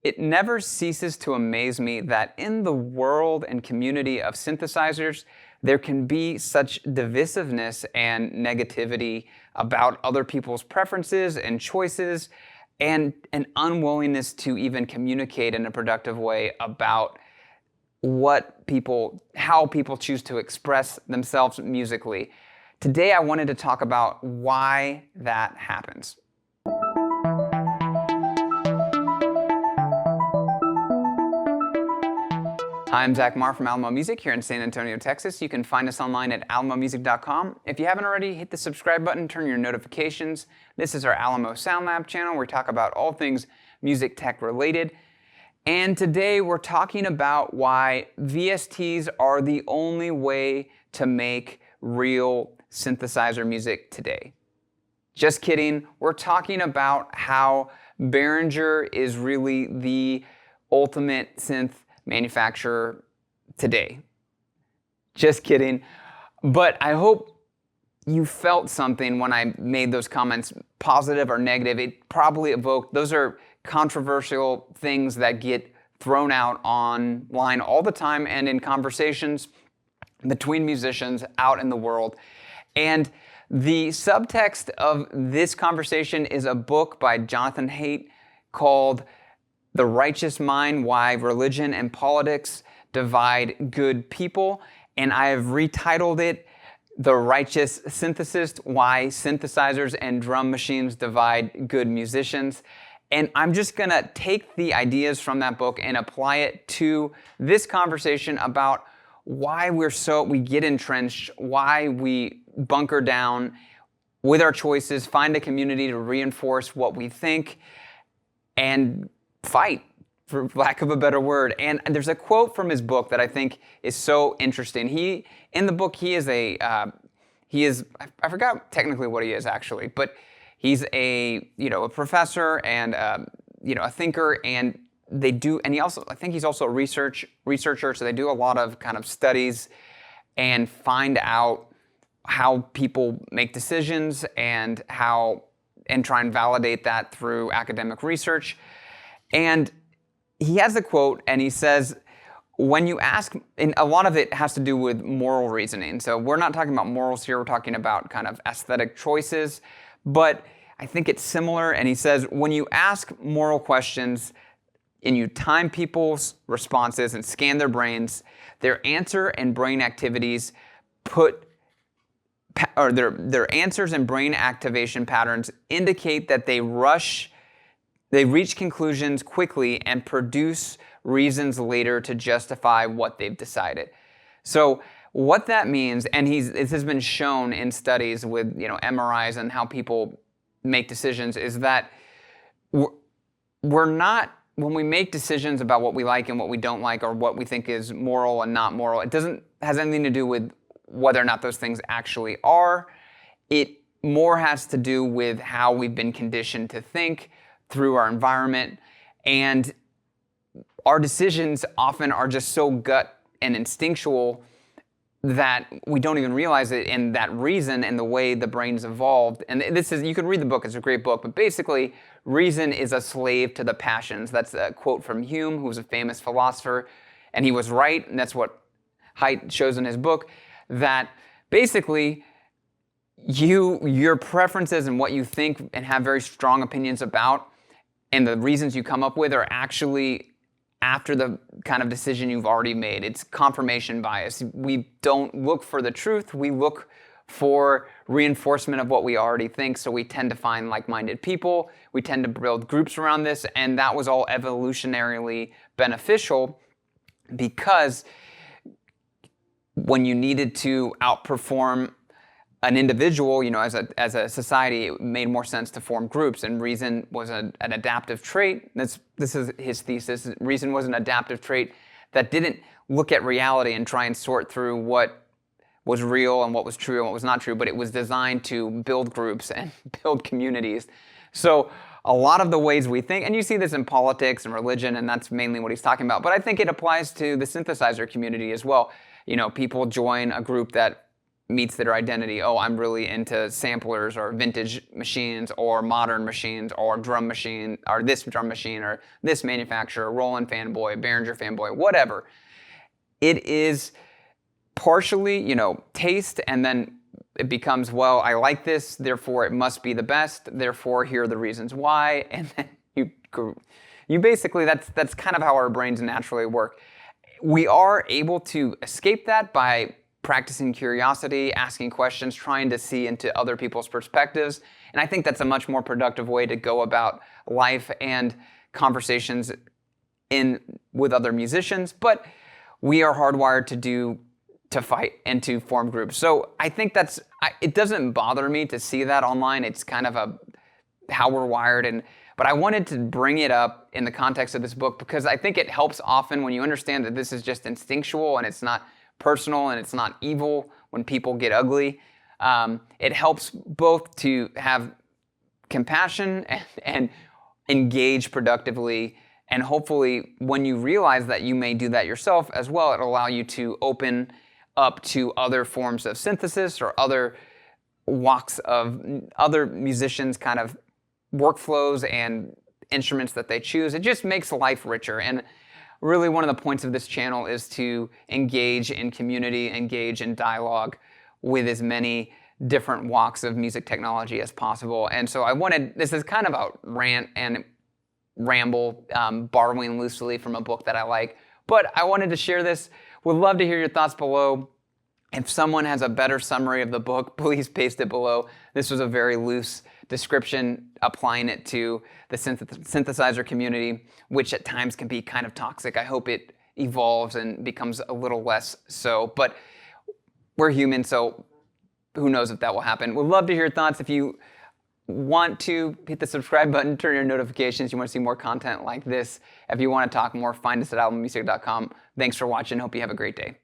It never ceases to amaze me that in the world and community of synthesizers, there can be such divisiveness and negativity about other people's preferences and choices, and an unwillingness to even communicate in a productive way about how people choose to express themselves musically. Today, I wanted to talk about why that happens. Hi, I'm Zach Marr from Alamo Music here in San Antonio, Texas. You can find us online at alamomusic.com. If you haven't already, hit the subscribe button, turn your notifications. This is our Alamo Sound Lab channel where we talk about all things music tech related. And today we're talking about why VSTs are the only way to make real synthesizer music today. Just kidding. We're talking about how Behringer is really the ultimate synth manufacturer today. Just kidding. But I hope you felt something when I made those comments, positive or negative. It probably evoked, those are controversial things that get thrown out online all the time and in conversations between musicians out in the world. And the subtext of this conversation is a book by Jonathan Haidt called The Righteous Mind: Why Religion and Politics Divide Good People. And I have retitled it The Righteous Synthesist: Why Synthesizers and Drum Machines Divide Good Musicians. And I'm just gonna take the ideas from that book and apply it to this conversation about why we get entrenched, why we bunker down with our choices, find a community to reinforce what we think, and fight, for lack of a better word. And there's a quote from his book that I think is so interesting. In the book, he is I forgot technically what he is actually, but he's a professor and a thinker, and I think he's also a researcher, so they do a lot of kind of studies and find out how people make decisions and try and validate that through academic research. And he has a quote, and he says, when you ask, and a lot of it has to do with moral reasoning. So we're not talking about morals here, we're talking about kind of aesthetic choices, but I think it's similar. And he says, when you ask moral questions and you time people's responses and scan their brains, their answer and brain activities their answers and brain activation patterns indicate that they reach conclusions quickly and produce reasons later to justify what they've decided. So what that means, and this has been shown in studies with MRIs and how people make decisions, is that we're not, when we make decisions about what we like and what we don't like, or what we think is moral and not moral, it has anything to do with whether or not those things actually are. It more has to do with how we've been conditioned to think through our environment, and our decisions often are just so gut and instinctual that we don't even realize it, and that reason and the way the brain's evolved. And you can read the book, it's a great book, but basically reason is a slave to the passions. That's a quote from Hume, who was a famous philosopher, and he was right, and that's what Haidt shows in his book, that basically your preferences and what you think and have very strong opinions about, and the reasons you come up with, are actually after the kind of decision you've already made. It's confirmation bias. We don't look for the truth, we look for reinforcement of what we already think, so we tend to find like-minded people, we tend to build groups around this, and that was all evolutionarily beneficial, because when you needed to outperform an individual, as a society, it made more sense to form groups, and reason was an adaptive trait. This is his thesis. Reason was an adaptive trait that didn't look at reality and try and sort through what was real and what was true and what was not true, but it was designed to build groups and build communities. So a lot of the ways we think, and you see this in politics and religion, and that's mainly what he's talking about, but I think it applies to the synthesizer community as well. People join a group that meets their identity. Oh, I'm really into samplers or vintage machines or modern machines or drum machine or this drum machine or this manufacturer, Roland fanboy, Behringer fanboy, whatever. It is partially, taste, and then it becomes, well, I like this, therefore it must be the best, therefore here are the reasons why, and then you basically, that's kind of how our brains naturally work. We are able to escape that by practicing curiosity, asking questions, trying to see into other people's perspectives. And I think that's a much more productive way to go about life and conversations with other musicians. But we are hardwired to fight and to form groups. So I think it doesn't bother me to see that online. It's kind of how we're wired. But I wanted to bring it up in the context of this book because I think it helps often when you understand that this is just instinctual and it's not personal and it's not evil when people get ugly. It helps both to have compassion and engage productively. And hopefully when you realize that you may do that yourself as well, it'll allow you to open up to other forms of synthesis or other walks of other musicians' kind of workflows and instruments that they choose. It just makes life richer. And really one of the points of this channel is to engage in community, engage in dialogue with as many different walks of music technology as possible. And so this is kind of a rant and ramble, borrowing loosely from a book that I like. But I wanted to share this. Would love to hear your thoughts below. If someone has a better summary of the book, please paste it below. This was a very loose description, applying it to the synthesizer community, which at times can be kind of toxic. I hope it evolves and becomes a little less so. But we're human, so who knows if that will happen. We'd love to hear your thoughts. If you want to, hit the subscribe button, turn your notifications. You want to see more content like this. If you want to talk more, find us at albummusic.com. Thanks for watching. Hope you have a great day.